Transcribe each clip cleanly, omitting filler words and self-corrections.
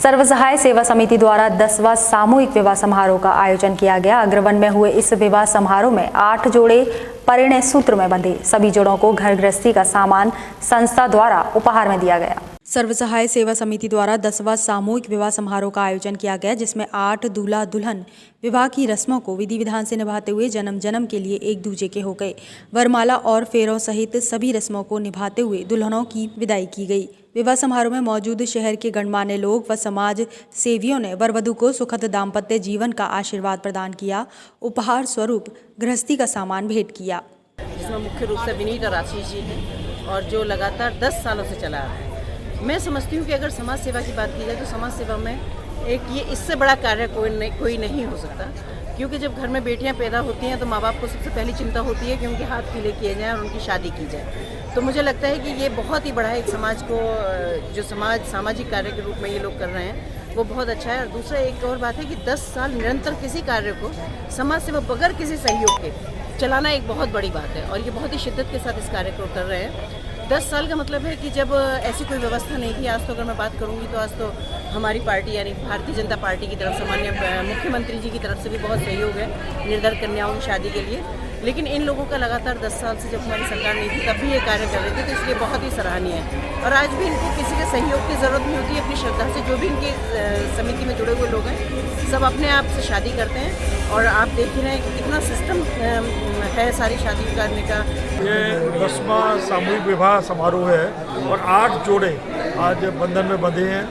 सर्वसहाय सेवा समिति द्वारा 10वां सामूहिक विवाह समारोह का आयोजन किया गया। अग्रवन में हुए इस विवाह समारोह में 8 जोड़े परिणय सूत्र में बंधे। सभी जोड़ों को घर गृहस्थी का सामान संस्था द्वारा उपहार में दिया गया। सर्वसहाय सेवा समिति द्वारा 10वां सामूहिक विवाह समारोह का आयोजन किया गया, जिसमें 8 दूल्हा दुल्हन विवाह की रस्मों को विधि विधान से निभाते हुए जन्म जन्म के लिए एक दूजे के हो गए। वरमाला और फेरों सहित सभी रस्मों को निभाते हुए दुल्हनों की विदाई की गई। विवाह समारोह में मौजूद शहर के गणमान्य लोग व समाज सेवियों ने वरवधू को सुखद दाम्पत्य जीवन का आशीर्वाद प्रदान किया। उपहार स्वरूप गृहस्थी का सामान भेंट किया, जिसमें मुख्य रूप से विनीत और आशीष जी हैं और जो लगातार 10 सालों से चला आ रहा है। मैं समझती हूँ कि अगर समाज सेवा की बात की जाए तो समाज सेवा में एक ये इससे बड़ा कार्य कोई नहीं हो सकता, क्योंकि जब घर में बेटियां पैदा होती हैं तो माँ बाप को सबसे पहली चिंता होती है कि उनके हाथ पीले किए जाएं और उनकी शादी की जाए। तो मुझे लगता है कि ये बहुत ही बड़ा एक समाज को जो सामाजिक कार्य के रूप में ये लोग कर रहे हैं वो बहुत अच्छा है। और दूसरा एक और बात है कि 10 साल निरंतर किसी कार्य को समाज से बगैर किसी सहयोग के चलाना एक बहुत बड़ी बात है और ये बहुत ही शिद्दत के साथ इस कार्य को कर रहे हैं। 10 साल का मतलब है कि जब ऐसी कोई व्यवस्था नहीं थी। आज तो अगर मैं बात करूंगी तो आज तो हमारी पार्टी यानी भारतीय जनता पार्टी की तरफ से माननीय मुख्यमंत्री जी की तरफ से भी बहुत सहयोग है निर्धन कन्याओं की शादी के लिए। लेकिन इन लोगों का लगातार 10 साल से जब हमारी सरकार नहीं थी तब भी ये कार्य कर रहे थे, तो इसलिए बहुत ही सराहनीय है। और आज भी इनको किसी के सहयोग की ज़रूरत नहीं होती है। अपनी श्रद्धा से जो भी इनके समिति में जुड़े हुए लोग हैं सब अपने आप से शादी करते हैं और आप देख ही रहे हैं कि कितना सिस्टम है सारी शादी करने का। ये 10वां सामूहिक विवाह समारोह है और 8 जोड़े आज बंधन में बंधे हैं।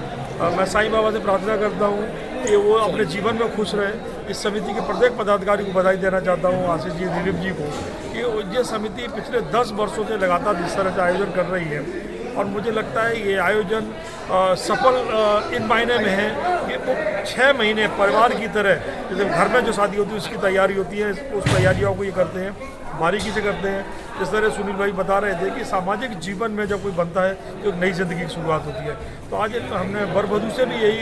मैं साईं बाबा से प्रार्थना करता हूँ कि वो अपने जीवन में खुश रहे। इस समिति के प्रत्येक पदाधिकारी को बधाई देना चाहता हूँ, आशीष जी, दिलीप जी को, कि ये समिति पिछले 10 वर्षों से लगातार इस तरह से आयोजन कर रही है। और मुझे लगता है ये आयोजन सफल इन मायने में है कि वो 6 महीने परिवार की तरह, जैसे घर में जो शादी होती है उसकी तैयारी होती है, उस तैयारियों को ये करते हैं, बारीकी से करते हैं। जिस तरह सुनील भाई बता रहे थे कि सामाजिक जीवन में जब कोई बनता है तो एक नई ज़िंदगी की शुरुआत होती है। तो आज हमने वर वधू से भी यही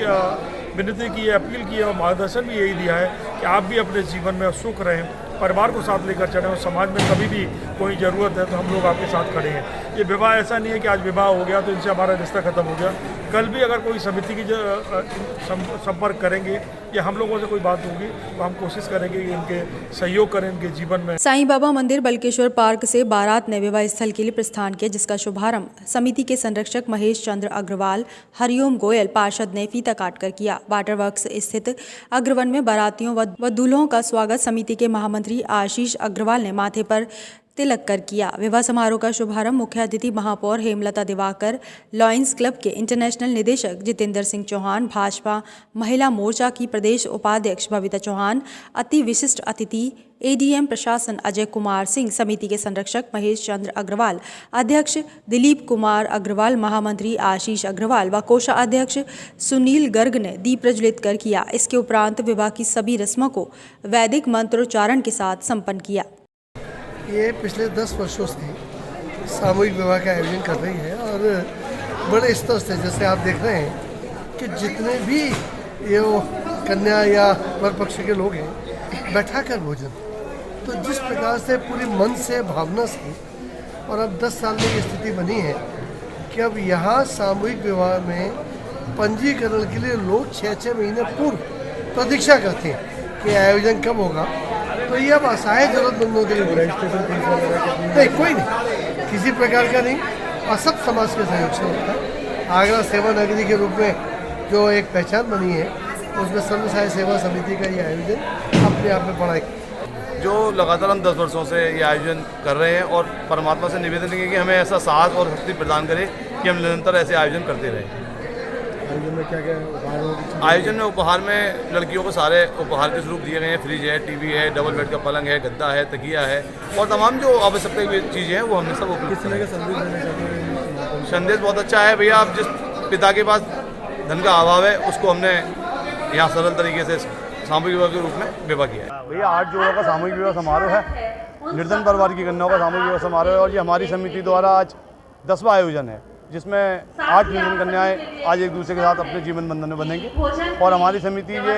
विनती की है, अपील की है और मार्गदर्शन भी यही दिया है कि आप भी अपने जीवन में सुख रहें, परिवार को साथ लेकर चलें और समाज में कभी भी कोई ज़रूरत है तो हम लोग आपके साथ खड़े हैं। ये विवाह ऐसा नहीं है कि आज विवाह हो गया तो इनसे हमारा रिश्ता खत्म हो गया। कल भी अगर कोई समिति की संपर्क करेंगे या हम लोगों से कोई बात होगी तो हम कोशिश करेंगे कि इनके सहयोग करें इनके जीवन में। साईं बाबा मंदिर बल्केश्वर पार्क से बारात ने विवाह स्थल के लिए प्रस्थान किया, जिसका शुभारंभ समिति के संरक्षक महेश चंद्र अग्रवाल, हरिओम गोयल पार्षद ने फीता काटकर किया। वाटर वर्क्स स्थित अग्रवन में बारातियों व दूल्हों का स्वागत समिति के महामंत्री आशीष अग्रवाल ने माथे पर तिलक कर किया। विवाह समारोह का शुभारंभ मुख्य अतिथि महापौर हेमलता दिवाकर, लॉयंस क्लब के इंटरनेशनल निदेशक जितेंद्र सिंह चौहान, भाजपा महिला मोर्चा की प्रदेश उपाध्यक्ष भविता चौहान, अति विशिष्ट अतिथि एडीएम प्रशासन अजय कुमार सिंह, समिति के संरक्षक महेश चंद्र अग्रवाल, अध्यक्ष दिलीप कुमार अग्रवाल, महामंत्री आशीष अग्रवाल व कोषाध्यक्ष सुनील गर्ग ने दीप प्रज्वलित कर किया। इसके उपरांत विवाह की सभी रस्मों को वैदिक मंत्रोच्चारण के साथ संपन्न किया। ये पिछले 10 वर्षों से सामूहिक विवाह का आयोजन कर रही है और बड़े स्तर से, जैसे आप देख रहे हैं कि जितने भी ये कन्या या वर पक्ष के लोग हैं बैठा कर भोजन, तो जिस प्रकार से पूरी मन से भावना से, और अब 10 साल में ये स्थिति बनी है कि अब यहाँ सामूहिक विवाह में पंजीकरण के लिए लोग 6-6 महीने पूर्व प्रतीक्षा करते हैं कि आयोजन कब होगा। तो ये अब असहाय जरूरतमंदों के लिए नहीं, कोई नहीं, किसी प्रकार का नहीं, और सब समाज के सहयोग से होता है। आगरा सेवा नगरी के रूप में जो एक पहचान बनी है उसमें सर्वसहाय सेवा समिति का ये आयोजन अपने आप में बड़ा जो लगातार हम 10 वर्षों से ये आयोजन कर रहे हैं और परमात्मा से निवेदन है कि हमें ऐसा साहस और शक्ति प्रदान करे कि हम निरंतर ऐसे आयोजन करते रहें। आयोजन में क्या-क्या उपहार? आयोजन में उपहार में लड़कियों को सारे उपहार के स्वरूप दिए गए हैं। फ्रिज है, टीवी है, डबल बेड का पलंग है, गद्दा है, तकिया है और तमाम जो आवश्यकता की चीज़ें हैं वो हमने सब उपलब्ध। किस तरह का संदेश देना चाहते हैं? संदेश बहुत अच्छा है भैया। आप जिस पिता के पास धन का अभाव है उसको हमने यहाँ सरल तरीके से सामूहिक विवाह के रूप में विवाह किया है। भैया 8 जोड़ों का सामूहिक विवाह समारोह है, निर्धन परिवार की कन्याओं का सामूहिक विवाह समारोह है और ये हमारी समिति द्वारा आज 10वां आयोजन है, जिसमें 8 निर्धन कन्याएं आज एक दूसरे के साथ अपने जीवन बंधन में बनेंगी। और हमारी समिति ये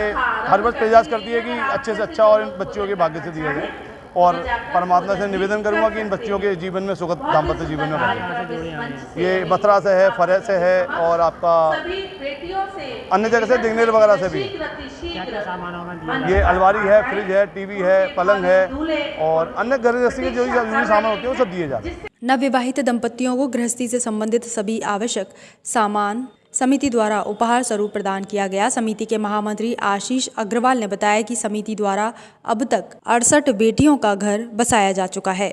हर वर्ष प्रयास करती है कि अच्छे से अच्छा और इन बच्चियों के भाग्य से दिया जाए। और परमात्मा से निवेदन करूंगा कि इन बच्चियों के जीवन में सुखद दाम्पत्य जीवन में बने। ये मथुरा से है, फरेह से है और आपका अन्य जगह से दिगनेर वगैरह से भी। ये अलमारी है, फ्रिज है, टीवी है, पलंग है और अन्य घर गृहस्थी के जो जरूरी सामान होते हैं वो सब दिए जाते हैं। नवविवाहित दंपतियों को गृहस्थी से संबंधित सभी आवश्यक सामान समिति द्वारा उपहार स्वरूप प्रदान किया गया। समिति के महामंत्री आशीष अग्रवाल ने बताया कि समिति द्वारा अब तक 68 बेटियों का घर बसाया जा चुका है।